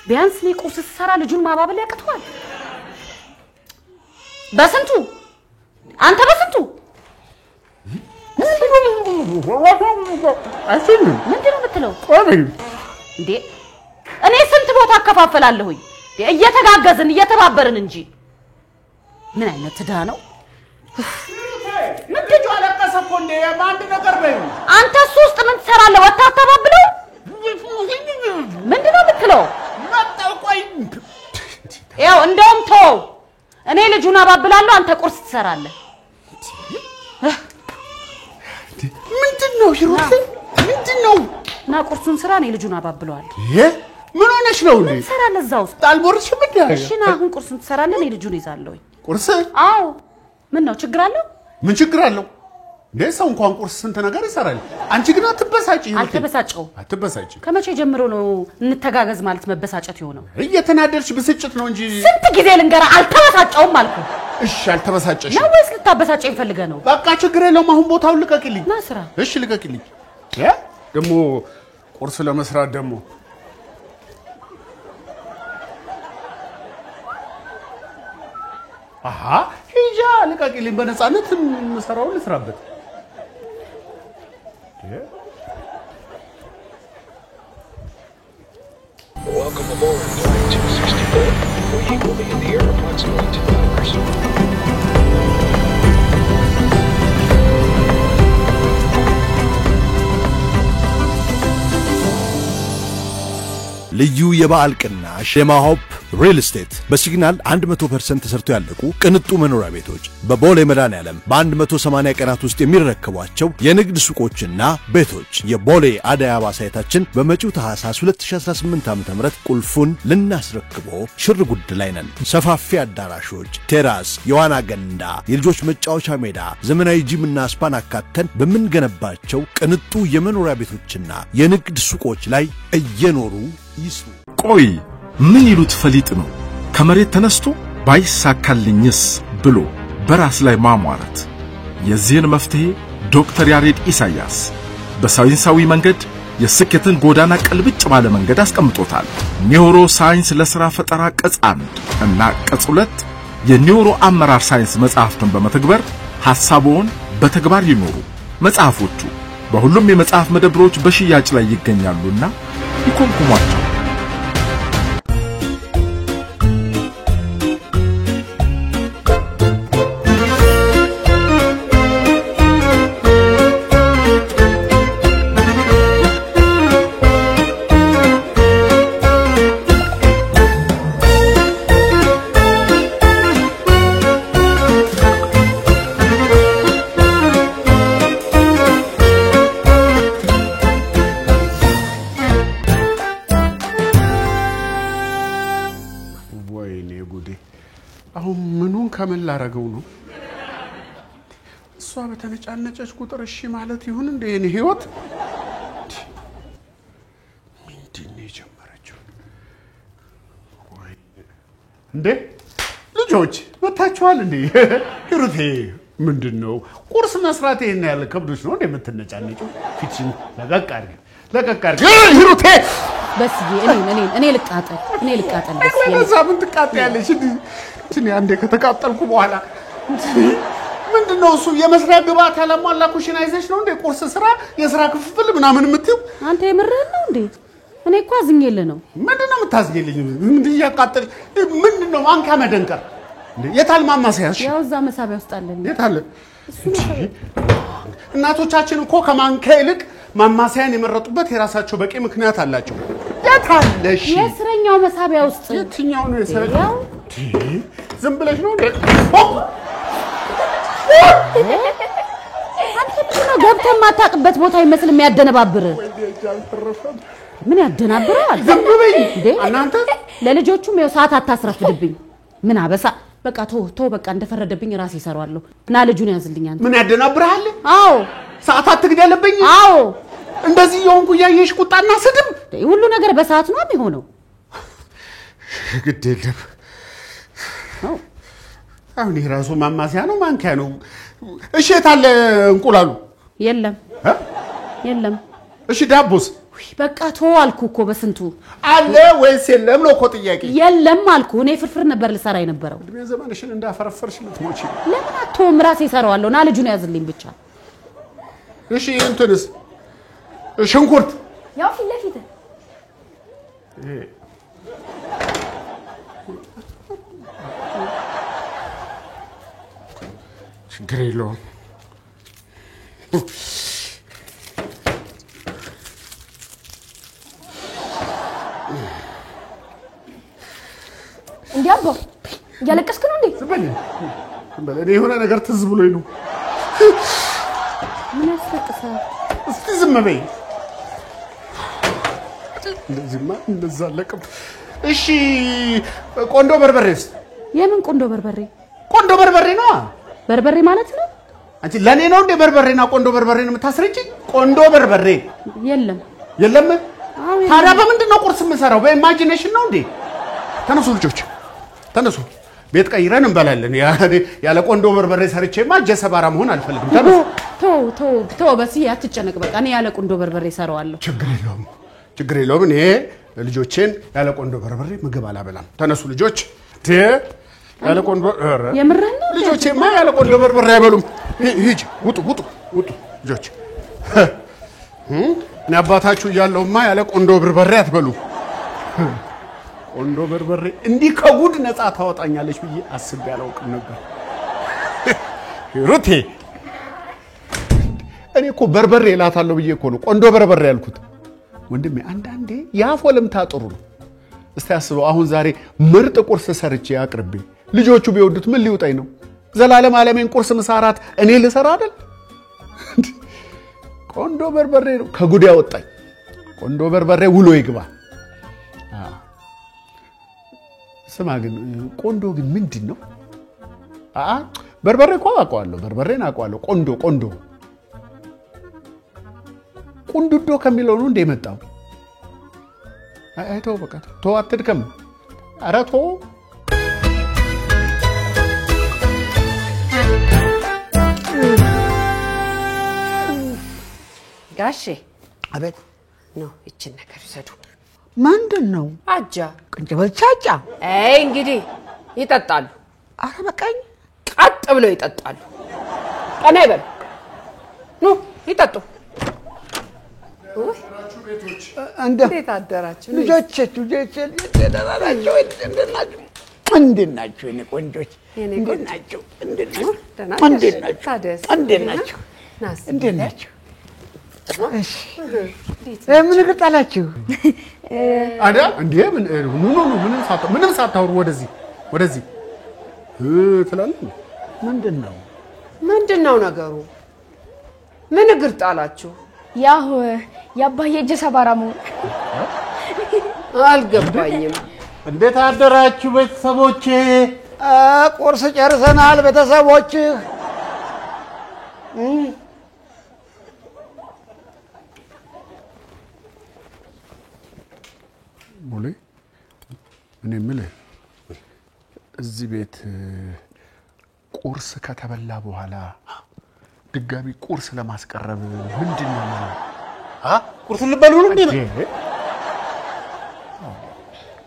ቢያንስ ነው ቁርስ ሰራ ልጁን ማባበል ያቅተዋል በስንቱ አንተ በስንቱ ምንድነው የምትለው እንዴ እኔ ስንት ቦታ አከፋፈላለሁኝ እየተጋገዝን እየተባበርን እንጂ ምን አይነት ትዳ ነው ምንድነው አለቀሰኮ እንዴ ማንድ ነገር በይ አንተ ሱስጥ ምን ትሰራለህ ወታተባብለው ምንድነው የምትለው መጣው ቆይ ያው እንደውም ተው እኔ ልጁን አባብላለሁ አንተ ቁርስ ትሰራለህ ምንድነው ሂሩት ምንድነው ና ቁርሱን ስራ እኔ ልጁን አባብለዋል ምን ሆነሽ ነው እንዴ ትሰራለህ እዛው አልቦርሽ ምን ያለ እሺ ና አሁን ቁርሱን ትሰራለህ እኔ ልጁን ይዛለሁ ቁርስ አዎ ምን ነው ችግር አለው ምን ችግር አለው ለሰው እንኳን ቁርስ ስንት ነገር ይሰራል አንቺ ግን አትበሳጪ አትበሳጪ ከመቼ ጀምሮ ነው እንተጋገዝ ማለት መበሳጨት ይሆነው እየተናደርሽ ብስጭት ነው እንጂ ስንት ጊዜ ልንገራ አልተበሳጨውም አልኩ እሺ አልተበሳጨሽ ነው ወይስ ልታበሳጨኝ ፈልገህ ነው በቃ ችግር የለውም አሁን ቦታውን ልቀቂልኝ ና ስራ እሺ ልቀቂልኝ ደሞ ቁርስ ለመስራት ደሞ አሃ ሂጃ ልቀቂልኝ በነፃነት መስራው ልስራበት Welcome aboard Flight 264. We will be in the air approximately 2 hours. ልዩ የበዓል ቅናሽ የማሆፕ ሪል ስቴት በሲግናል 100% ተሰርቶ ያለቁ ቅንጡ መኖሪያ ቤቶች በቦሌ መድኃኔዓለም በ180 ቀናት ውስጥ የሚረከቧቸው የንግድ ሱቆችና ቤቶች የቦሌ አዳይ አበባ ሳይታችን በመጪው ታህሳስ 2018 ዓ.ም ቁልፉን ልናስረክቦ ሽር ጉድ ላይ ነን። ሰፋፊ አዳራሾች፣ ቴራስ፣ የዋና ገንዳ፣ የልጆች መጫወቻ ሜዳ፣ ዘመናዊ ጂምና ስፓን አካተን በምንገነባቸው ቅንጡ የመኖሪያ ቤቶችና የንግድ ሱቆች ላይ እየኖሩ ይስሩ። ቆይ ምን ይሉት ፈሊጥ ነው ከመሬት ተነስቶ ባይሳካልኝስ ብሎ በራስ ላይ ማሟረት የዚህን መፍትሄ ዶክተር ያሬድ ኢሳያስ በሳይንሳዊ መንገድ የስኬትን ጎዳና ቀልብጭ ባለ መንገድ አስቀምጦታል። ኒውሮ ሳይንስ ለሥራ ፈጠራ ቅጽ 1 እና ቅጽ 2 የኒውሮ አመራር ሳይንስ መጽሐፍትን በመተግበር ሐሳቦን በተግባር ይኖሩ። መጽሐፎቹ በሁሉም የመጽሐፍ መደብሮች በሽያጭ ላይ ይገኛሉና ይኮንኩሟቸው። ላረገው ነው እሷ በተነጫነጨች ቁጥር እሺ ማለት ይሁን እንደ የኔ ህይወት ምንድነው የጀመረችው ወይ እንዴ ልጆች መታችኋል እንዴ ሂሩቴ ምንድነው ቁርስ መስራት ይሄን ያለ ከብዶች ነው እንዴ የምትነጫነጨው ፊትሽን ለቀቅ አድርጊ ሂሩቴ በስ እኔ ልቃጠል በስ ለዛ ምን ትቃጠያለሽ እኔ አንዴ ከተቃጠልኩ በኋላ ምንድነው እሱ የመስሪያ ግብአት ያለማላ ኩሽና ይዘሽ ነው እንዴ ቁርስ ስራ የስራ ክፍፍል ምናምን የምትይው አንተ የምርህን ነው እንዴ እኔ እኮ አዝኜልህ ነው ምንድነው የምታዝኝልኝ እንዴ ያቃጠል ምንድነው ማንካ መደንቀር እንዴ የታል ማማሰያሽ ያው እዛ መሳቢያ ውስጥ አለ የታል እናቶቻችን እኮ ከማንካ ይልቅ ማማሰያን የመረጡበት የራሳቸው በቂ ምክንያት አላቸው የታለሽ የስረኛው መሳቢያ ውስጥ የትኛው ነው የስረኛው ዝም ብለሽ ነው እንዴ አንተ ነው ገብተህ ማታቅበት ቦታ ይመስል የሚያደነባብር ምን ያደናብራል ዝም በይ እንዴ እናንተ ለልጆቹም ያው ሰዓት አታስረፍድብኝ ምን አበሳ በቃ ተው በቃ እንደፈረደብኝ ራሴ ይሰራዋለሁ እና ልጁን ያዝልኝ አንተ ምን ያደናብራል አዎ ሰዓት አትግደልብኝ አዎ እንደዚህ የሆንኩ ያየሽ ቁጣና ስድብ ሁሉ ነገር በሰዓት ነው የሚሆነው ግድ የለም አሁን ይራሱ ማማሲያ ነው ማንኪያ ነው እሺ የታለ እንቁላሉ የለም የለም እሺ ዳቦስ በቃ ተው አልኩ እኮ በስንቱ አለ ወይስ የለም ነው እኮ ጥያቄ የለም አልኩ እኔ ፍርፍር ነበር ልሰራ የነበረው እድሜ ዘመንሽን እንዳፈረፈርሽ ልትሞቺ ለምን አትተውም ራሴ እሰራዋለሁ ና ልጁን ያዝልኝ ብቻ እሺ እንትንስ ሽንኩርት ያው ፊት ለፊት ችግር የለውም እንዲያባ ያለቀስክ ነው እንዴ እኔ የሆነ ነገር ትዝ ብሎኝ ነው ምን ያስለቅሳል እስቲ ዝም በይ እንደዚህማ እንደዛ ለቀም እሺ ቆንዶ በርበሬስ የምን ቆንዶ በርበሬ ነው በርበሬ ማለት ነው አንቺ ለኔ ነው እንደ በርበሬና ቆንዶ በርበሬን የምታስረጪኝ ቆንዶ በርበሬ የለም ታዲያ በምንድን ነው ቁርስ የምሰራው በኢማጂኔሽን ነው እንዴ ተነሱ ልጆች ተነሱ ቤት ቀይረን እንበላለን ያለ ቆንዶ በርበሬ ሰርቼማ ጀሰባራ መሆን አልፈልግም ተው በስ አትጨነቅ በቃ እኔ ያለ ቆንዶ በርበሬ ሰራዋለሁ ችግር የለውም እኔ ልጆቼን ያለ ቆንዶ በርበሬ ምግብ አላበላም ተነሱ ልጆች ያለ ቆንዶ የምረን ነው ልጆቼማ ያለ ቆንዶ በርበሬ አይበሉም ሂጂ ውጡ ልጆች እኔ አባታችሁ እያለሁማ ያለ ቆንዶ በርበሬ አትበሉ ቆንዶ በርበሬ እንዲህ ከጉድ ነፃ ታወጣኛለች ብዬ አስቤ አላውቅም ነበር ሩቴ እኔ እኮ በርበሬ እላታለሁ ብዬ እኮ ነው ቆንዶ በርበሬ ያልኩት ወንድሜ አንዳንዴ ያፎለምታ ጥሩ ነው እስቲ አስበው አሁን ዛሬ ምርጥ ቁርስ ሰርቼ አቅርቤ ልጆቹ ቢወዱት ምን ሊውጣኝ ነው ዘላለም ዓለሜን ቁርስ ምሳራት እኔ ልሰራ አይደል ቆንዶ በርበሬ ነው ከጉድ ያወጣኝ ቆንዶ በርበሬ ውሎ ይግባ ስማ ግን ቆንዶ ግን ምንድነው በርበሬ እኮ አውቀዋለሁ በርበሬን አውቀዋለሁ ቆንዶ ቁንዱዶ ከሚለው ነው እንደ መጣው አይተው በቃ ተው አትድከም ኧረ ተው ጋሼ አቤት ነው እቺን ነገር ይሰዱ ምንድነው አጃ ቅንጭበል ቻጫ እንግዲህ ይጠጣሉ አረ በቃኝ ቀጥ ብለው ይጠጣሉ ቀና ይበል ኑ ይጠጡ እንዴት አደራችሁ ልጆች እንዴት ናችሁ እኔ ቆንጆች እንዴት ናችሁ እሺ ምን ልጣላችሁ አዳ እንዴ ምንም ሳታወሩ ወደዚህ ትላለህ ምንድነው ነገሩ ምን እግር ጣላችሁ ያው ያባዬ ጀሰባራሙ አልገባኝም እንዴት አደራችሁ ቤተሰቦቼ ቁርስ ጨርሰናል ቤተሰቦች ሙሌ እኔ የምልህ እዚህ ቤት ቁርስ ከተበላ በኋላ ድጋሚ ቁርስ ለማስቀረብ ምንድነው ማለት ቁርስ ልበሉ ነው እንዴ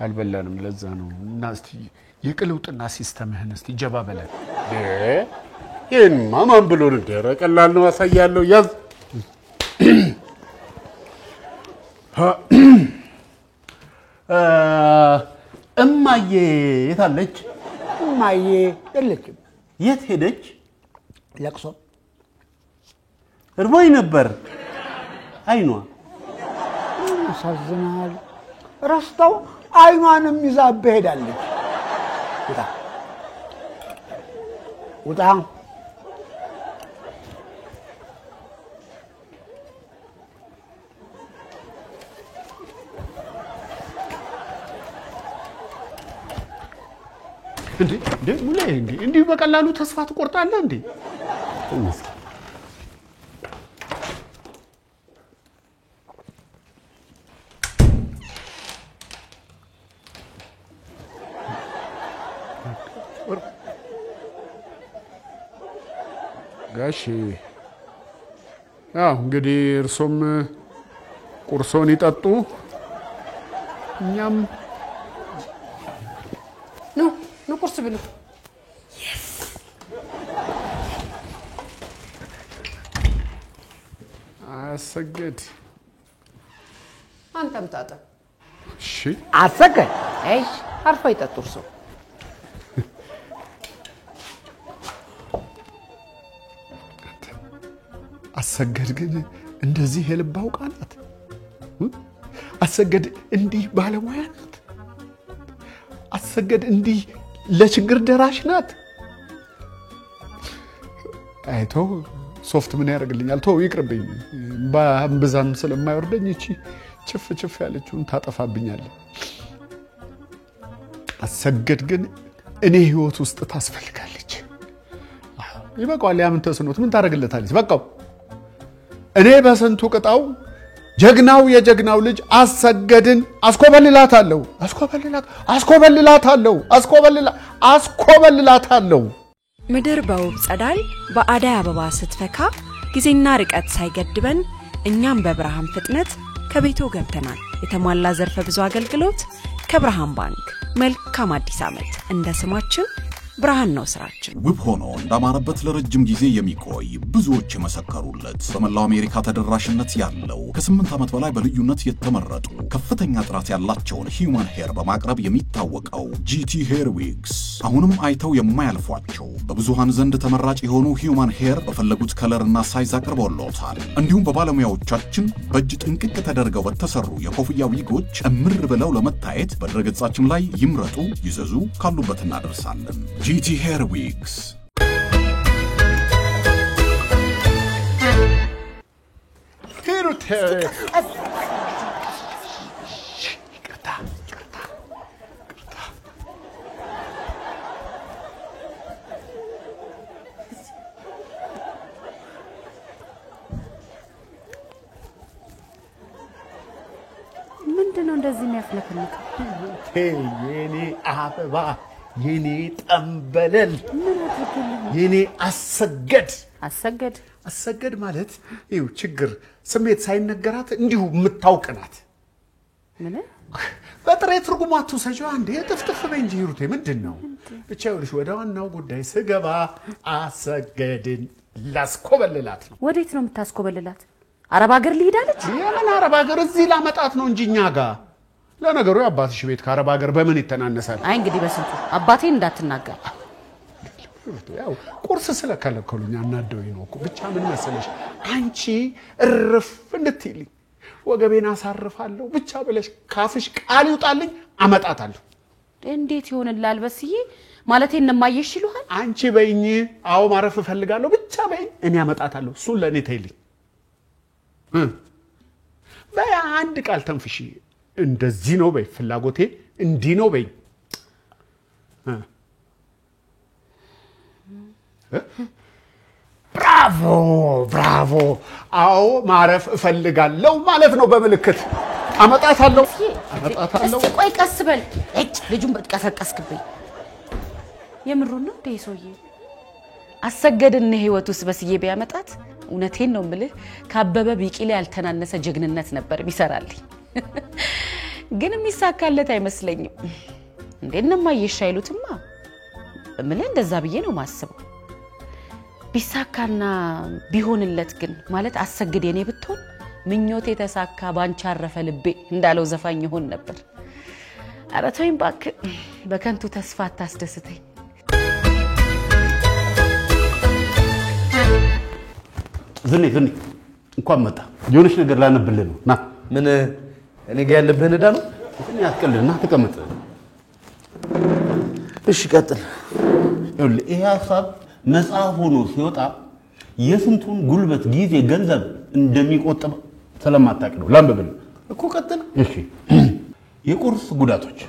አልበላንም ለዛ ነው እና እስቲ የቅልውጥና ሲስተምህን እስቲ ጀባ በለን ይሄን ማማን ብሎ እንደረ ቀላል ነው አሳያለሁ ያዝ እማዬ የት አለች እማዬ የለችም የት ሄደች ለቅሶ እርቦኝ ነበር አይኗ ያሳዝናል ረስታው አይኗንም ይዛ በሄዳለች ውጣ እንዴ ሙሌ እንዴ በቀላሉ ተስፋ ትቆርጣለህ እንዴ ጋሺ እንግዲህ እርሶም ቁርሶን ይጠጡ እኛም ኑ ቁርስ ብሉ አሰገድ አንተም ታጠ እሺ አሰገድ እሺ አርፎ ይጠጡ እርሶ አሰገድ ግን እንደዚህ የልብ አውቃ ናት አሰገድ እንዲህ ባለሙያ ናት አሰገድ እንዲህ ለችግር ደራሽ ናት አይቶ ሶፍት ምን ያደርግልኛል ተው ይቅርብኝ ባምብዛም ስለማይወርደኝ እቺ ጭፍ ያለችውን ታጠፋብኛል አሰገድ ግን እኔ ህይወት ውስጥ ታስፈልጋለች ይበቃዋል ያምን ተስኖት ምን ታደርግለታለች በቃው እኔ በሰንቱ ቅጣው ጀግናው የጀግናው ልጅ አሰገድን አስኮበልላታለሁ ምድር በውብ ጸዳል በአዳይ አበባ ስትፈካ ጊዜና ርቀት ሳይገድበን እኛም በብርሃን ፍጥነት ከቤቶ ገብተናል የተሟላ ዘርፈ ብዙ አገልግሎት ከብርሃን ባንክ መልካም አዲስ ዓመት እንደ ስማችን ብርሃን ነው ስራችን ውብ ሆኖ እንዳማረበት ለረጅም ጊዜ የሚቆይ ብዙዎች የመሰከሩለት በመላው አሜሪካ ተደራሽነት ያለው ከ8 ዓመት በላይ በልዩነት የተመረጡ ከፍተኛ ጥራት ያላቸውን ሂዩማን ሄር በማቅረብ የሚታወቀው GT Hair Wigs አሁንም አይተው የማያልፏቸው በብዙሃን ዘንድ ተመራጭ የሆኑ ሂዩማን ሄር በፈለጉት ከለርና ሳይዝ አቅርበውልዎታል እንዲሁም በባለሙያዎቻችን በእጅ ጥንቅቅ ተደርገው በተሰሩ የኮፍያ ዊጎች እምር ብለው ለመታየት በድረገጻችን ላይ ይምረጡ ይዘዙ ካሉበት እናደርሳለን GT Hair Wigs ምንድነው እንደዚህ የሚያፍለከልከው የኔ አበባ የኔ ጠንበለል የኔ አሰገድ ማለት ይው ችግር ስሜት ሳይነገራት እንዲሁ የምታውቅናት ምን በጥሬ ትርጉማቱ ሰጂው አንዴ ጥፍጥፍ በእንጂ ይሩቴ ምንድነው ብቻ ይልሽ ወደ ዋናው ጉዳይ ስገባ አሰገድን ላስኮበልላት ነው ወዴት ነው የምታስኮበልላት አረብ ሀገር ሊሄዳለች የምን አረብ ሀገር እዚህ ላመጣት ነው እንጂኛ ጋር ለነገሩ አባትሽ ቤት ከአረብ ሀገር በምን ይተናነሳል አይ እንግዲህ በስንቱ አባቴን እንዳትናገር ያው ቁርስ ስለከለከሉኝ አናደውኝ ነው እኮ ብቻ ምን መሰለሽ አንቺ እርፍ እንድትይልኝ ወገቤን አሳርፋለሁ ብቻ ብለሽ ካፍሽ ቃል ይውጣልኝ አመጣታለሁ እንዴት ይሆንላል በስዬ ማለቴ እንማየሽ ይሉሃል አንቺ በይኝ አው ማረፍ ፈልጋለሁ ብቻ በይኝ እኔ አመጣታለሁ እሱ ለኔ ተይልኝ በአንድ ቃል ተንፍሺ እንደዚህ ነው በይ ፍላጎቴ እንዲህ ነው በይ ብራቮ አው ማረፍ እፈልጋለሁ ማለት ነው በመልክት አመጣታለሁ እስቲ ቆይ ቀስ በል እጭ ልጁን በትቀሰቀስክብኝ የምሩን ነው ደይሶዬ አሰገድን ህይወቱስ በስዬ ቢያመጣት እውነቴን ነው ምልህ ካበበ ቢቂላ ያልተናነሰ ጀግንነት ነበር ቢሰራልኝ ግን የሚሳካለት አይመስለኝም እንዴነማ ይሻይሉትማ ምን እንደዛ ብዬ ነው ማስበው ቢሳካና ቢሆንለት ግን ማለት አሰግድ የኔ ብትሆን ምኞቴ ተሳካ ባንቻ አረፈ ልቤ እንዳለው ዘፋኝ ይሆን ነበር አረተውኝ ባክ በከንቱ ተስፋ ታስደስተኝ ዝኔ እንኳን መጣ የሆነች ነገር ላነብልህ ነው ና ምን እኔ ጋር ያለብህ ነዳ ነው እኔ አትቀልድና ተቀመጥ እሺ ቀጥል ይሄ ሐሳብ መጽሐፍ ሆኖ ሲወጣ የስንቱን ጉልበት ጊዜ ገንዘብ እንደሚቆጥብ ስለማታውቅ ነው ላንብብልህ እኮ ቀጥል እሺ የቁርስ ጉዳቶች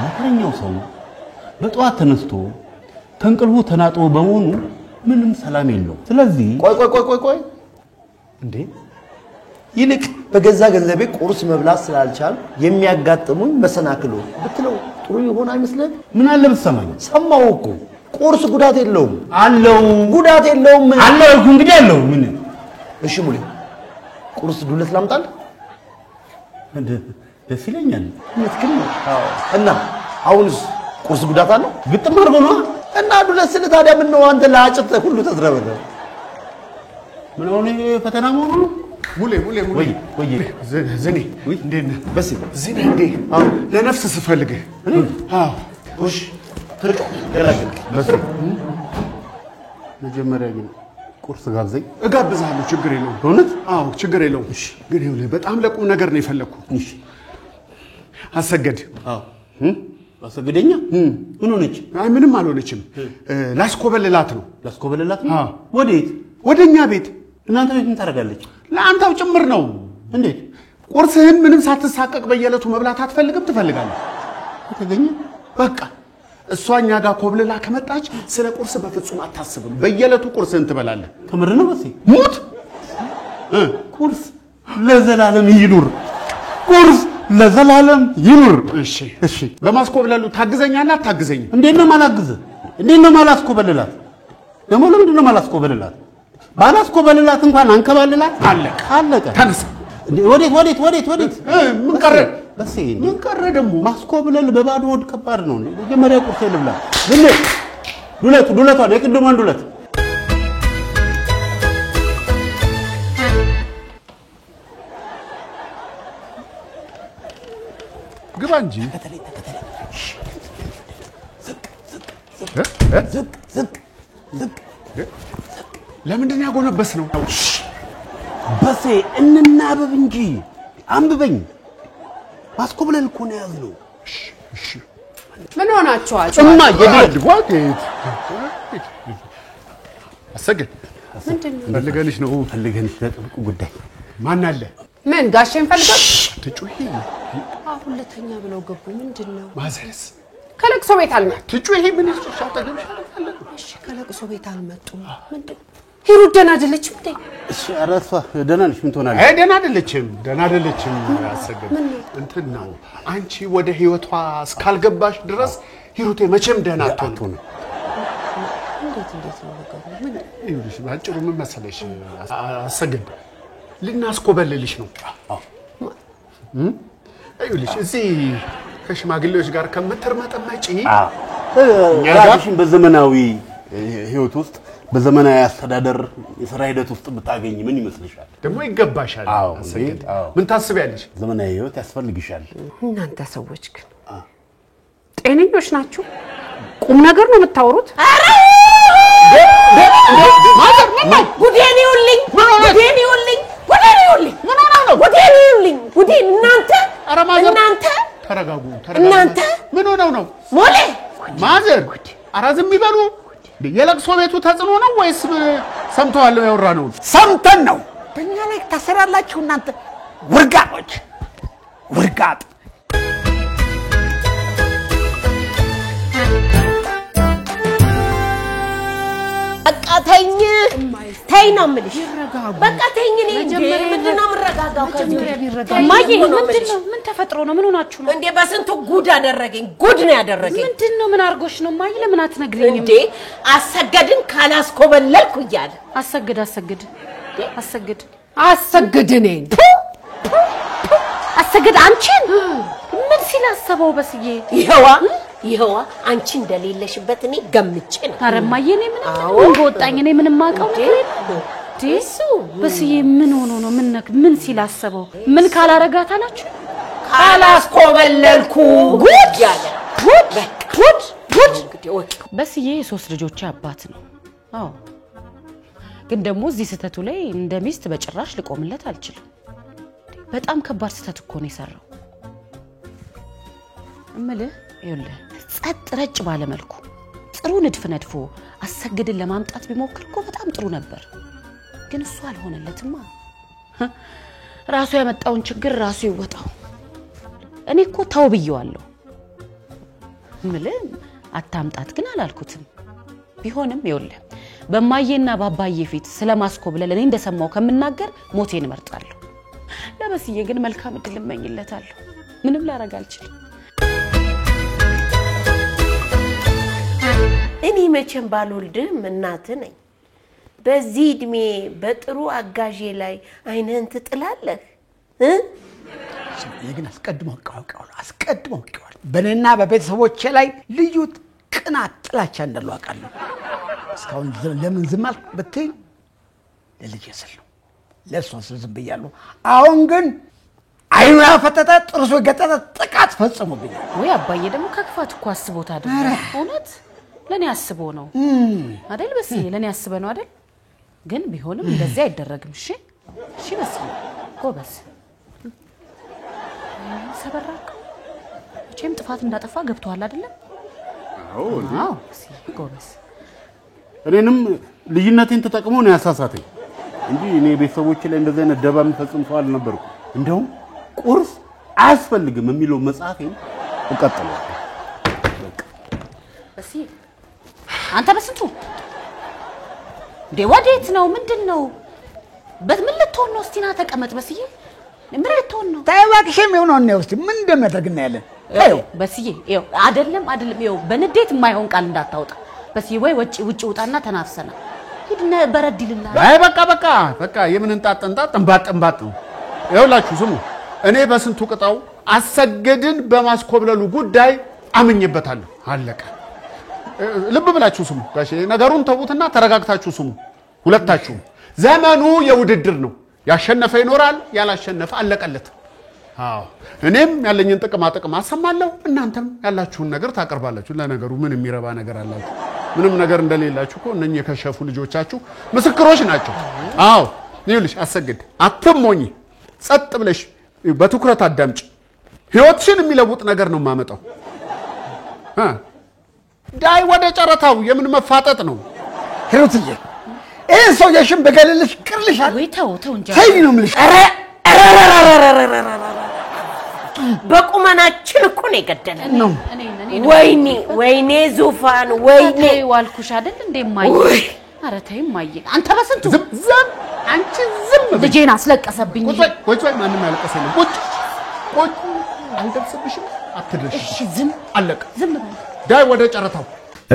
ለተኛው ሰው በጧት ተነስቶ ተንቅልሁ ተናጦ በመሆኑ ምንም ሰላም የለው ስለዚህ ቆይ እንዴ ይልቅ በገዛ ገንዘቤ ቁርስ መብላት ስላልቻል የሚያጋጥሙኝ መሰናክሎች ብትለው ጥሩ ይሆን አይመስልም ምን አለ ብትሰማኝ ሰማው እኮ ቁርስ ጉዳት የለውም አለው ጉዳት የለውም አለው እንግዲህ አለው ምን እሺ ሙሌ ቁርስ ዱለት ላምጣል ደስ ይለኛል። ምትክል እና አሁንስ ቁርስ ጉዳት አለው ግጥም አድርጎ ነው እና ዱለት ስለ ታዲያ ምን ነው አንተ ለአጭት ሁሉ ተዝረበረ ምን ሆነ ፈተና መሆኑ ሙሌ ወይ ዝኔ እንዴት ነህ? በስ ዝኔ እንዴ ለነፍስ ስፈልግህ አዎ እሺ ትርቅ ገላግል በስ መጀመሪያ ግን ቁርስ ጋብዘኝ እጋብዛለሁ ችግር የለውም እውነት አዎ ችግር የለውም ግን ይኸውልህ በጣም ለቁም ነገር ነው የፈለኩት እሺ አሰገድ አዎ አሰገደኛ ምን ሆነች አይ ምንም አልሆነችም ላስኮበልላት ነው ወዴት ወደኛ ቤት እናንተ ቤት ምን ታደርጋለች ለአንተው ጭምር ነው እንዴት ቁርስህን ምንም ሳትሳቀቅ በየለቱ መብላት አትፈልግም ትፈልጋለህ ተገኘ በቃ እሷኛ ጋር ኮብልላ ከመጣች ስለ ቁርስ በፍጹም አታስብም በየለቱ ቁርስህን ትበላለህ ከምር ነው በሲ ሙት ቁርስ ለዘላለም ይኑር ቁርስ ለዘላለም ይኑር እሺ በማስኮብለሉ ታግዘኛለህ አታግዘኝም እንዴት ነው ማላስኮበልላት ደግሞ ለምንድን ነው ማላስኮበልላት ባላስኮበልላት እንኳን አንከባልላት አለቀ ተነስ ወዴት ምን ቀረ በሲ ምን ቀረ ደግሞ ማስኮብለል በባዶ ሆድ ከባድ ነው መጀመሪያ ቁርስ ልብላ ዱለቷ የቅድሟን ዱለት ግባ እንጂ ለምንድን ያጎነበስ ነው በሴ እንናበብ እንጂ አንብበኝ ማስኮብለል እኮ ነው ያዝነው ምን ሆናችኋል እማ የድጓት አሰገድ ፈልገንሽ ነው ለጥብቁ ጉዳይ ማን አለ ምን ጋሼን ፈልጋል ትጩሂ አሁን ለተኛ ብለው ገቡ ምንድነው ማዘርስ ከለቅሶ ቤት አልመጡ ትጩሂ ምን ይስጥሻ ተገምሽ እሺ ከለቅሶ ቤት አልመጡም ምንድነው ሂሩት ደህና አይደለችም እንዴ እሺ አራሷ ደህና ነሽ ምን ትሆናለሽ አይ ደህና አይደለችም አሰገድ እንትን ነው አንቺ ወደ ህይወቷ እስካልገባሽ ድረስ ሂሩቴ መቼም ደህና አትሆንም እንዴት ነው ነገሩ ምን ይኸውልሽ ባጭሩ ምን መሰለሽ አሰገድ ልናስኮበልልሽ ነው ይኸውልሽ እዚህ ከሽማግሌዎች ጋር ከምትርመጠመጪ ራስሽን በዘመናዊ ህይወት ውስጥ በዘመናዊ አስተዳደር የሥራ ሂደት ውስጥ ብታገኝ ምን ይመስልሻል ደግሞ ይገባሻል አሰገድ ምን ታስቢያለሽ ዘመናዊ ህይወት ያስፈልግሻል እናንተ ሰዎች ግን ጤነኞች ናችሁ ቁም ነገር ነው የምታወሩት ማዘር ምን ጉዴን ይውልኝ ምን ሆነ ነው ጉዴን ይውልኝ ጉዴን እናንተ ተረጋጉ እናንተ ምን ሆነው ነው ሞሌ ማዘር አራዝም ይበሉ የለቅሶ ቤቱ ተጽኖ ነው ወይስ ሰምተዋል ያወራነው ሰምተን ነው በእኛ ላይ ታሰራላችሁ እናንተ ውርጋጦች ውርጋጥ ተይ ነው የምልሽ በቃ ተይኝ እኔ ምንድነው የምረጋጋው ማዬ ምንድነው ምን ተፈጥሮ ነው ምን ሆናችሁ ነው እንዴ በስንቱ ጉድ ነው ያደረገኝ ምንድነው ምን አርጎሽ ነው ማዬ ለምን አትነግሪኝም እንዴ አሰገድን ካላስኮበለልኩ እያለ አሰግድ ነኝ አሰግድ አንቺን ምን ሲላሰበው በስዬ ይሄዋ አንቺ እንደሌለሽበት እኔ ገምቼ ነው አረ ማዬ እኔ ምን ወጣኝ እኔ ምን ማቀው ዲሱ በስዬ ምን ሆኖ ነው ምን ሲላሰበው ምን ካላረጋታ ናችሁ ካላስኮበለልኩ ጉድ ያለ ጉድ በስዬ የሶስት ልጆች አባት ነው አዎ ግን ደግሞ እዚህ ስተቱ ላይ እንደ ሚስት በጭራሽ ልቆምለት አልችልም በጣም ከባድ ስተት እኮ ነው የሰራው እምልህ ይኸውልህ ጸጥ ረጭ ባለ መልኩ ጥሩ ንድፍ ነድፎ አሰግድን ለማምጣት ቢሞክር እኮ በጣም ጥሩ ነበር ግን እሱ አልሆነለትማ ራሱ ያመጣውን ችግር ራሱ ይወጣው እኔ እኮ ታው ብየዋለሁ እምልህ አታምጣት ግን አላልኩትም ቢሆንም ይኸውልህ በማየና ባባዬ ፊት ስለማስኮብለል እኔ እንደሰማው ከምናገር ሞቴን እመርጣለሁ ለበስዬ ግን መልካም እድል እመኝለታለሁ ምንም ላረጋ አልችልም እኔ መቼም ባልወልድም እናት ነኝ በዚህ እድሜ በጥሩ አጋዤ ላይ አይነን ትጥላለህ ግን አስቀድሞ አውቀዋል በእኔና በቤተሰቦቼ ላይ ልዩ ቅናት ጥላቻ እንዳለው አውቃለሁ እስካሁን ለምን ዝም አልክ ብትይ ለልጄ ስል ነው ለእሷ ስል ዝም ብያለሁ አሁን ግን አይኑ ያፈጠጠ ጥርሱ የገጠጠ ጥቃት ፈጽሞብኛል ወይ አባዬ ደግሞ ከክፋት እኮ አስቦት አይደል እውነት ለኔ አስቦ ነው አይደል በስዬ ለኔ አስበ ነው አይደል ግን ቢሆንም እንደዚህ አይደረግም እሺ በስዬ ጎበዝ ሰበራክ እቺም ጥፋት እንዳጠፋ ገብቷል አይደል አዎ በስዬ ጎበዝ እኔንም ልጅነቴን ተጠቅሞ ነው ያሳሳተኝ እንጂ እኔ ቤተሰቦቼ ላይ እንደዚህ አይነት ደባ የሚፈጽም ሰው አልነበርኩ እንደውም ቁርስ አያስፈልግም የሚለው መጽሐፌን እቀጥላለሁ በስዬ አንተ በስንቱ ወዴት ነው ምንድነው በምን ልትሆን ነው እስቲና ተቀመጥ በስዬ ምን ልትሆን ነው ታይዋክሽም ይሆነው ነው እስቲ ምን እንደሚያደርግና ያለን አይው በስዬ ይው አይደለም ይው በንዴት የማይሆን ቃል እንዳታወጣ በስዬ ወይ ውጪ ውጣና ተናፍሰና ሂድነ በረዲልና አይ በቃ የምን እንጣጥ ነው ይኸውላችሁ ስሙ እኔ በስንቱ ቅጣው አሰገድን በማስኮብለሉ ጉዳይ አምኜበታለሁ አለቀ ልብ ብላችሁ ስሙ ጋሼ ነገሩን ተውትና ተረጋግታችሁ ስሙ ሁለታችሁ ዘመኑ የውድድር ነው ያሸነፈ ይኖራል ያላሸነፈ አለቀለት አዎ እኔም ያለኝን ጥቅም አሰማለሁ እናንተም ያላችሁን ነገር ታቀርባላችሁ ለነገሩ ምን የሚረባ ነገር አላችሁ ምንም ነገር እንደሌላችሁ እኮ እነኚህ የከሸፉ ልጆቻችሁ ምስክሮች ናቸው አዎ ይኸውልሽ አሰግድ አትሞኝ ጸጥ ብለሽ በትኩረት አዳምጪ ህይወትሽን የሚለውጥ ነገር ነው ማመጣው ዳይ ወደ ጨረታው የምን መፋጠጥ ነው ሂሩትዬ ሰው የሽም በገለልሽ ቅርልሻል ወይ ተው እንጂ ተይ ነው የምልሽ በቁመናችን እኮ ነው የገደለን ነው ወይኔ ዙፋን ወይኔ ዋልኩሽ አይደል እንደማይ ኧረ ተይ ማየ አንተ በስንቱ ዝም አንቺ ዝም ልጄን አስለቀሰብኝ ቆይ ማንም ያለቀሰልኝ ቆይ አልደርስብሽም አትደርሽ እሺ ዝም አለቀ ዝም ዳይ ወደ ጨረታው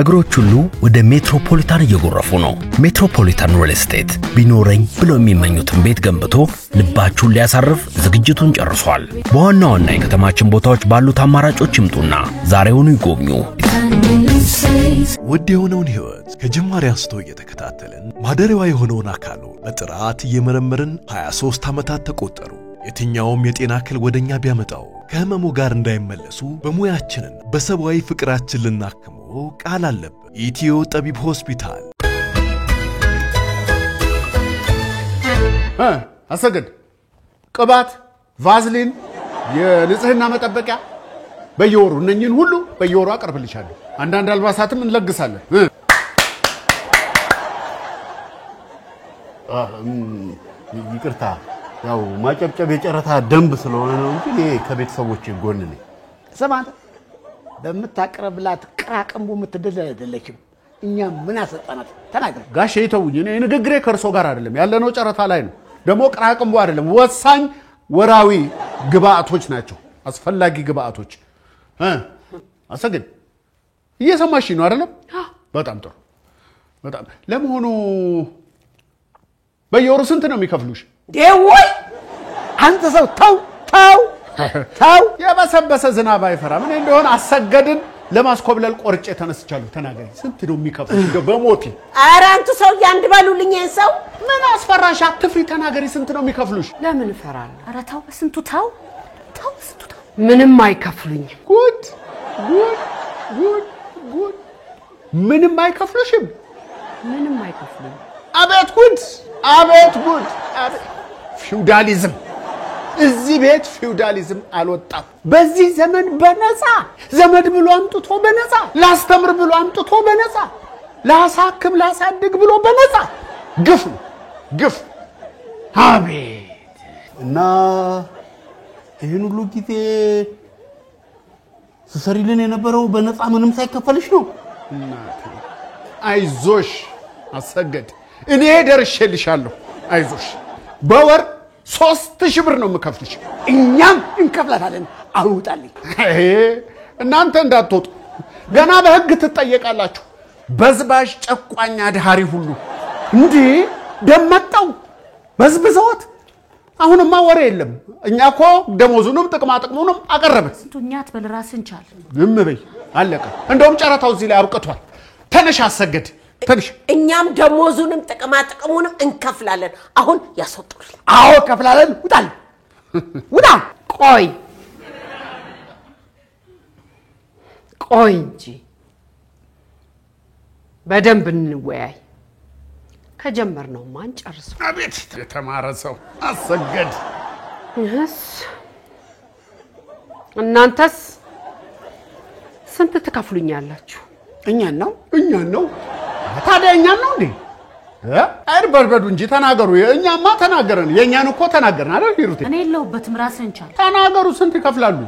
እግሮች ሁሉ ወደ ሜትሮፖሊታን እየጎረፉ ነው ሜትሮፖሊታን ሪል ስቴት ቢኖረኝ ብለው የሚመኙትን ቤት ገንብቶ ልባችሁን ሊያሳርፍ ዝግጅቱን ጨርሷል በዋና ዋና የከተማችን ቦታዎች ባሉት አማራጮች ይምጡና ዛሬውኑ ይጎብኙ ውድ የሆነውን ህይወት ከጅማሬ አንስቶ እየተከታተልን ማደሪያዋ የሆነውን አካሉ በጥራት እየመረመርን 23 ዓመታት ተቆጠሩ የትኛውም የጤና እክል ወደኛ ቢያመጣው ከህመሙ ጋር እንዳይመለሱ በሙያችንን በሰብአዊ ፍቅራችን ልናክመው ቃል አለብን ኢትዮ ጠቢብ ሆስፒታል አሰግድ ቅባት ቫዝሊን የንጽህና መጠበቂያ በየወሩ እነኚህን ሁሉ በየወሩ አቀርብልሻለሁ አንዳንድ አልባሳትም እንለግሳለን ይቅርታ ያው ማጨብጨብ የጨረታ ደንብ ስለሆነ ነው እንጂ እኔ ከቤተሰቦቼ ጎን ነኝ ሰማንተ በመታቀርብላት ቅራቅምቡ ምትደለደለችም እኛ ምን አሰጣናት ተናገር ጋሼ ይተውኝ እኔ ንግግሬ ከርሶ ጋር አይደለም ያለነው ጨረታ ላይ ነው ደሞ ቅራቅምቡ አይደለም ወሳኝ ወራዊ ግብአቶች ናቸው አስፈላጊ ግብአቶች አሰግድ እየሰማሽ ነው አይደለም በጣም ጥሩ በጣም ለመሆኑ በየወሩ ስንት ነው የሚከፍሉሽ ደወይ አንተ ሰው ታው የበሰበሰ ዝናብ አይፈራም እኔ እንደሆነ አሰገድን ለማስኮብለል ቆርጬ ተነስቻለሁ ተናገሪ ስንት ነው የሚከፍሉሽ በሞቲ ኧረ አንተ ሰው ያንድ ባሉልኝ ሰው ምን አስፈራሽ አትፍሪ ተናገሪ ስንት ነው የሚከፍሉሽ ለምን እፈራለሁ ኧረ ታው በስንቱ ታው ምንም አይከፍሉኝ ጉድ ምንም አይከፍሉሽም ምንም አይከፍሉኝ አቤት ጉድ ፊውዳሊዝም እዚህ ቤት ፊውዳሊዝም አልወጣም በዚህ ዘመን በነፃ ዘመድ ብሎ አምጥቶ በነፃ ላስተምር ብሎ አምጥቶ በነፃ ላሳክም ላሳድግ ብሎ በነፃ ግፍ አቤት እና ይሄን ሁሉ ጊዜ ስሰሪልን የነበረው በነፃ ምንም ሳይከፈልሽ ነው አይዞሽ አሰገድ እኔ ደርሼልሻለሁ አይዞሽ በወር 3000 ብር ነው የምከፍልሽ እኛም እንከፍላታለን አውጣልኝ እናንተ እንዳትወጡ ገና በህግ ትጠየቃላችሁ በዝባሽ ጨቋኛ አድሃሪ ሁሉ እንዴ ደመጣው በዝብዘውት አሁንማ ወሬ የለም። እኛ እኮ ደሞዙንም ጥቅማ ጥቅሙንም አቀረብን። ስንቱኛ አትበል ራስን ቻል። ዝም በይ አለቀ። እንደውም ጨረታው እዚህ ላይ አብቅቷል። ተነሽ አሰገድ ተነሽ። እኛም ደሞዙንም ጥቅማ ጥቅሙንም እንከፍላለን። አሁን ያስወጡልኝ። አዎ ከፍላለን። ውጣል ውጣ። ቆይ እንጂ በደንብ እንወያይ። ከጀመርነው ማን ጨርሰው? አቤት የተማረ ሰው አሰገድ። እናንተስ ስንት ትከፍሉኛላችሁ? እኛን ነው ታዲያ እኛን ነው እንዴ? አይርበርበዱ እንጂ ተናገሩ። እኛማ ተናገረን። የኛን እኮ ተናገርን አይደል ሂሩቴ? እኔ የለሁበትም ራስን ቻል። ተናገሩ። ስንት ይከፍላሉ?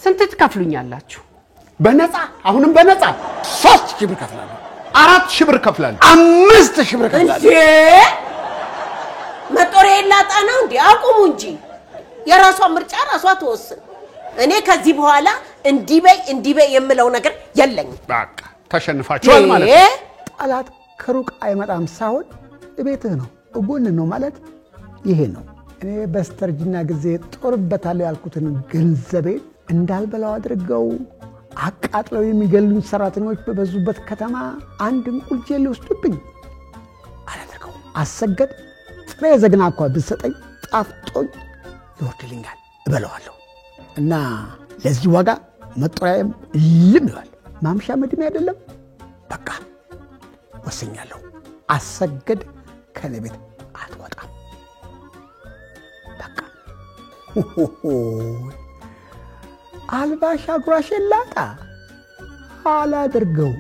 ስንት ትከፍሉኛላችሁ? በነፃ አሁንም በነፃ 3,000 ብር ከፍላለሁ። 4,000 ብር ከፍላለሁ። 5,000 ብር ከፍላለሁ። እንዴ መጦሪያ ላጣ ነው እንዴ? አቁሙ እንጂ የራሷ ምርጫ ራሷ ትወስን። እኔ ከዚህ በኋላ እንዲበይ የምለው ነገር የለኝም። በቃ ተሸንፋችኋል ማለት ነው። ጠላት ከሩቅ አይመጣም ሳይሆን እቤትህ ነው እጎን ነው ማለት ይሄ ነው። እኔ በስተርጅና ጊዜ ጦርበታለሁ ያልኩትን ገንዘቤን እንዳልበላው አድርገው አቃጥለው የሚገሉኝ ሰራተኞች በበዙበት ከተማ አንድ እንቁልጄ ሊወስዱብኝ አላደርገው። አሰገድ ጥሬ ዘግና እኮ ብትሰጠኝ ጣፍጦኝ ይወርድልኛል፣ እበላዋለሁ። እና ለዚህ ዋጋ መጦሪያዬም ልም ይላል። ማምሻ መድሜ አይደለም። በቃ ወሰኛለሁ። አሰገድ ከኔ ቤት አትወጣም። በቃ አልባሻ ጉራሽ ላጣ አላደርገው።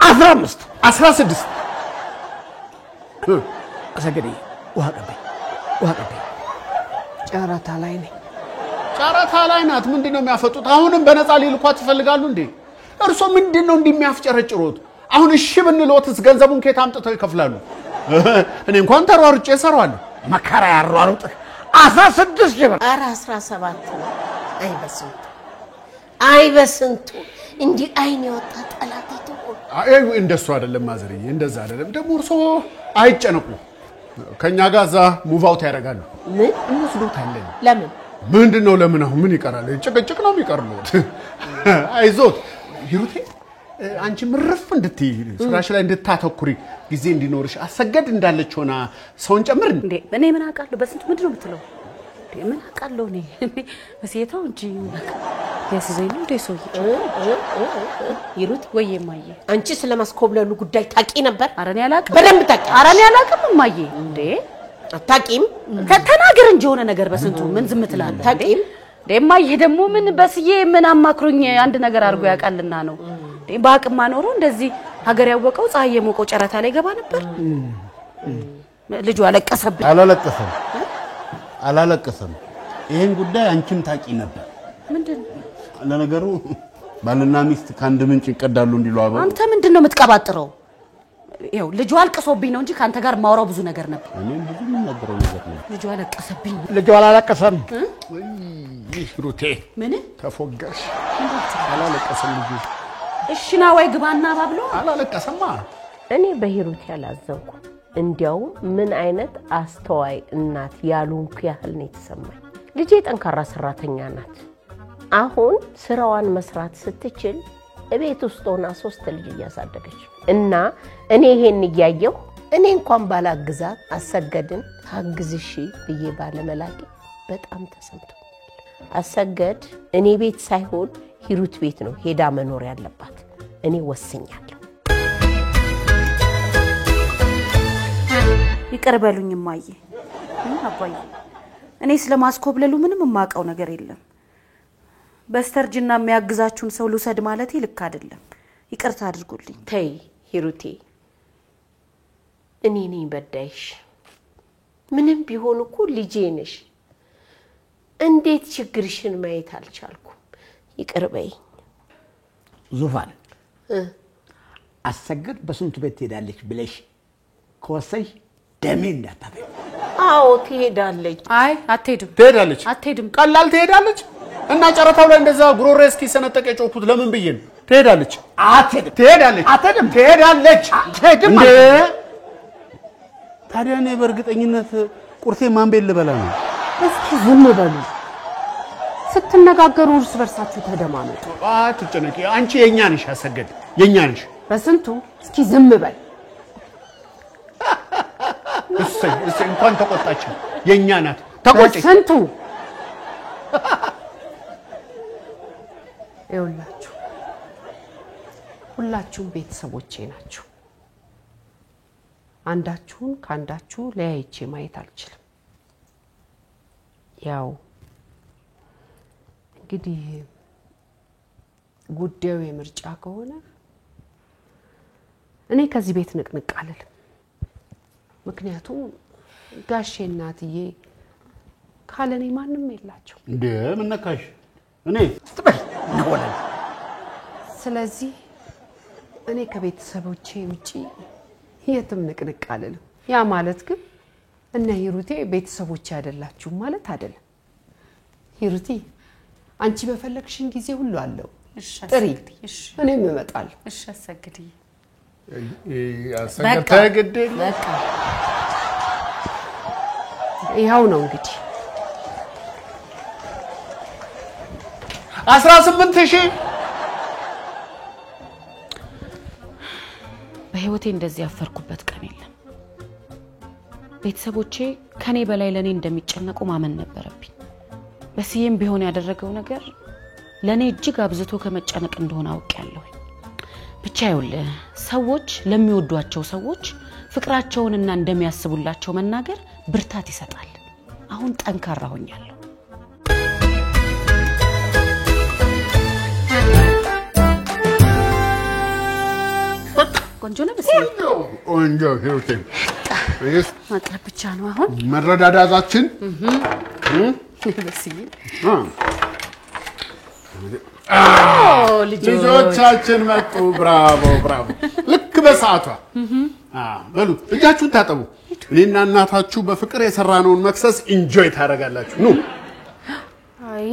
15 16 አሰገድ ውሃ ቀበይ። ጨረታ ላይ ነኝ። ጨረታ ላይ ናት። ምንድነው የሚያፈጡት? አሁንም በነፃ ሊልኳት ይፈልጋሉ እንዴ? እርሶ ምንድነው እንደሚያፍጨረጭሩት? አሁን እሺ ብንሎትስ ገንዘቡን ከየት አምጥተው ይከፍላሉ? እኔ እንኳን ተሯርጬ እሰራዋለሁ። መከራ ያሯሩጥህ 16,000 ብር። ኧረ 17 ነው። አይበስንቱ እንዲህ አይን ያወጣ ጠላት ይተው። እንደሱ አይደለም ማዘርዬ፣ እንደዛ አይደለም። ደግሞ እርሶ አይጨነቁ። ከኛ ጋር እዛ ሙቭ አውት ያደርጋሉ። ምን እንወስዶታለን። ለምን ምንድነው? ለምን አሁን ምን ይቀራል? ጭቅጭቅ ነው የሚቀርሉት። አይዞት ሂሩቴ፣ አንቺ ምርፍ እንድትይ ስራሽ ላይ እንድታተኩሪ ጊዜ እንዲኖርሽ አሰገድ እንዳለች ሆና ሰውን ጨምር እንዴ። እኔ ምን አውቃለሁ? በስንቱ ምንድን ነው የምትለው? እንዴ ምን አውቃለሁ እኔ በሴታው እንጂ ያስዘኝ ነው እንዴ ሰው ይሩት ወይ ማየ። አንቺ ስለማስኮብለሉ ጉዳይ ታቂ ነበር? ኧረ እኔ አላውቅም። በደንብ ታቂ። ኧረ እኔ አላውቅም ማየ። እንዴ አታቂም? ከተናገር እንጂ ሆነ ነገር በስንቱ ምን ዝም ትላለህ? ታቂም ደማዬ ደግሞ ምን በስዬ ምን አማክሩኝ አንድ ነገር አድርጎ ያውቃልና ነው። በአቅማ ኖሮ እንደዚህ ሀገር ያወቀው ፀሐይ የሞቀው ጨረታ ላይ ገባ ነበር። ልጁ አለቀሰብኝ። አላለቀሰም። ይሄን ጉዳይ አንቺም ታቂ ነበር። ምንድነው? ለነገሩ ባልና ሚስት ከአንድ ምንጭ ይቀዳሉ እንዲሉ አባ። አንተ ምንድነው የምትቀባጥረው? ይኸው ልጁ አልቅሶብኝ ነው እንጂ ካንተ ጋር ማውራው ብዙ ነገር ነበር። እኔም ብዙ የምናገረው ነገር ነው። ልጁ አለቀሰብኝ። ልጁ አላለቀሰም። ሂሩቴ ምን ተፎገርሽ? አላለቀሰም ልጁ። እሺ ና ወይ ግባና ባብሎ። አላለቀሰማ። እኔ በሂሩት ያላዘንኩ እንዲያው ምን አይነት አስተዋይ እናት ያሉንኩ ያህል ነው የተሰማኝ። ልጄ ጠንካራ ሰራተኛ ናት። አሁን ስራዋን መስራት ስትችል እቤት ውስጥ ሆና 3 ልጅ እያሳደገች እና እኔ ይሄን እያየሁ እኔ እንኳን ባላግዛት አሰገድን ታግዝሺ ብዬ ባለመላቂ በጣም ተሰምቶኛል። አሰገድ እኔ ቤት ሳይሆን ሂሩት ቤት ነው ሄዳ መኖር ያለባት። እኔ ወስኛለሁ። ይቅር በሉኝ እማዬ። አባዬ እኔ ስለማስኮብለሉ ምንም የማውቀው ነገር የለም። በስተርጅና የሚያግዛችሁን ሰው ልውሰድ ማለቴ ልክ አይደለም። ይቅርታ አድርጉልኝ። ተይ ሂሩቴ፣ እኔ ነኝ በዳይሽ። ምንም ቢሆን እኮ ልጄ ነሽ። እንዴት ችግርሽን ማየት አልቻልኩም? ይቅር በይኝ። ዙፋን አሰገድ በስንቱ ቤት ትሄዳለች ብለሽ ከወሰንሽ ደሜ እንዳታፈኝ። አዎ ትሄዳለች። አይ አትሄድም። ትሄዳለች። አትሄድም። ቀላል ትሄዳለች። እና ጨረታው ላይ እንደዛ ጉሮሬ እስኪ ሰነጠቅ የጮኩት ለምን ብዬ ነው? ትሄዳለች አትሄድም ትሄዳለች አትሄድም ትሄዳለች አትሄድም እንዴ ታዲያ እኔ በእርግጠኝነት ቁርሴ ማን ቤት ልበላ ነው? እስኪ ዝም በሉ። ስትነጋገሩ እርስ በርሳችሁ ተደማመጡ። አትጨነቂ አንቺ የኛ ነሽ አሰገድ የኛ ነሽ በስንቱ እስኪ ዝም በል። እሰይ እንኳን ተቆጣች የኛ ናት ተቆጪ በስንቱ ይኸውላችሁ ሁላችሁም ቤተሰቦቼ ናችሁ። አንዳችሁን ካንዳችሁ ለያይቼ ማየት አልችልም። ያው እንግዲህ ጉዳዩ የምርጫ ከሆነ እኔ ከዚህ ቤት ንቅንቅ አልልም። ምክንያቱም ጋሼ እናትዬ ካለኔ ማንም የላቸው። እንዴ ምን ነካሽ? እኔ ትበል ነው። ስለዚህ እኔ ከቤተሰቦቼ ውጪ የትም ንቅንቅ አልልም። ያ ማለት ግን እነ ሂሩቴ ቤተሰቦቼ አይደላችሁም ማለት አይደለም። ሂሩቴ አንቺ በፈለግሽን ጊዜ ሁሉ አለው ጥሪ፣ እኔም እመጣለሁ። እሺ አሰግድ አሰገድ ተግድ በቃ ይኸው ነው እንግዲህ 18000 በህይወቴ እንደዚህ ያፈርኩበት ቀን የለም። ቤተሰቦቼ ከኔ በላይ ለኔ እንደሚጨነቁ ማመን ነበረብኝ። በሲኤም ቢሆን ያደረገው ነገር ለኔ እጅግ አብዝቶ ከመጨነቅ እንደሆነ አውቄያለሁ። ብቻ ይኸውልህ ሰዎች ለሚወዷቸው ሰዎች ፍቅራቸውንና እንደሚያስቡላቸው መናገር ብርታት ይሰጣል። አሁን ጠንካራ ሆኛለሁ። ቆንጆ ነው በስዬ ቆንጆ ሂሩቴ እስ ማቅረብ ብቻ ነው አሁን መረዳዳታችን በስዬ ልጆቻችን መጡ። ብራቮ ብራቮ ልክ በሰዓቷ በሉ እጃችሁን ታጠቡ። እኔና እናታችሁ በፍቅር የሰራነውን መክሰስ ኢንጆይ ታደርጋላችሁ። ኑ አይ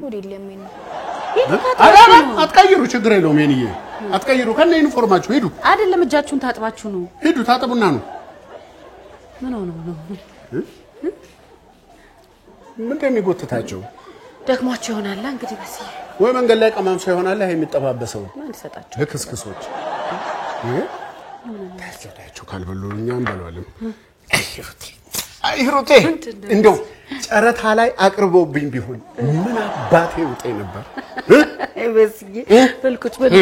ወዲለም ነው አትቀይሩ፣ ችግር የለውም። የኔ አትቀይሩ፣ ከነ ዩኒፎርማችሁ ሂዱ። አይደለም እጃችሁን ታጥባችሁ ነው። ሂዱ ታጠቡና ነው። ምን ሆነ ነው ምን እንደሚጎትታቸው ደክሟቸው ይሆናል እንግዲህ በስዬ ወይ መንገድ ላይ ቀማምሶ ይሆናል የሚጠባበሰው ማን ይሰጣቸው ለክስክሶች ታስታያቸው ካልበሉ እኛ እንበላለን። ሂሩቴ እንደው ጨረታ ላይ አቅርቦብኝ ቢሆን ምን አባቴ ውጤ ነበር። በስዬ በልኩት በል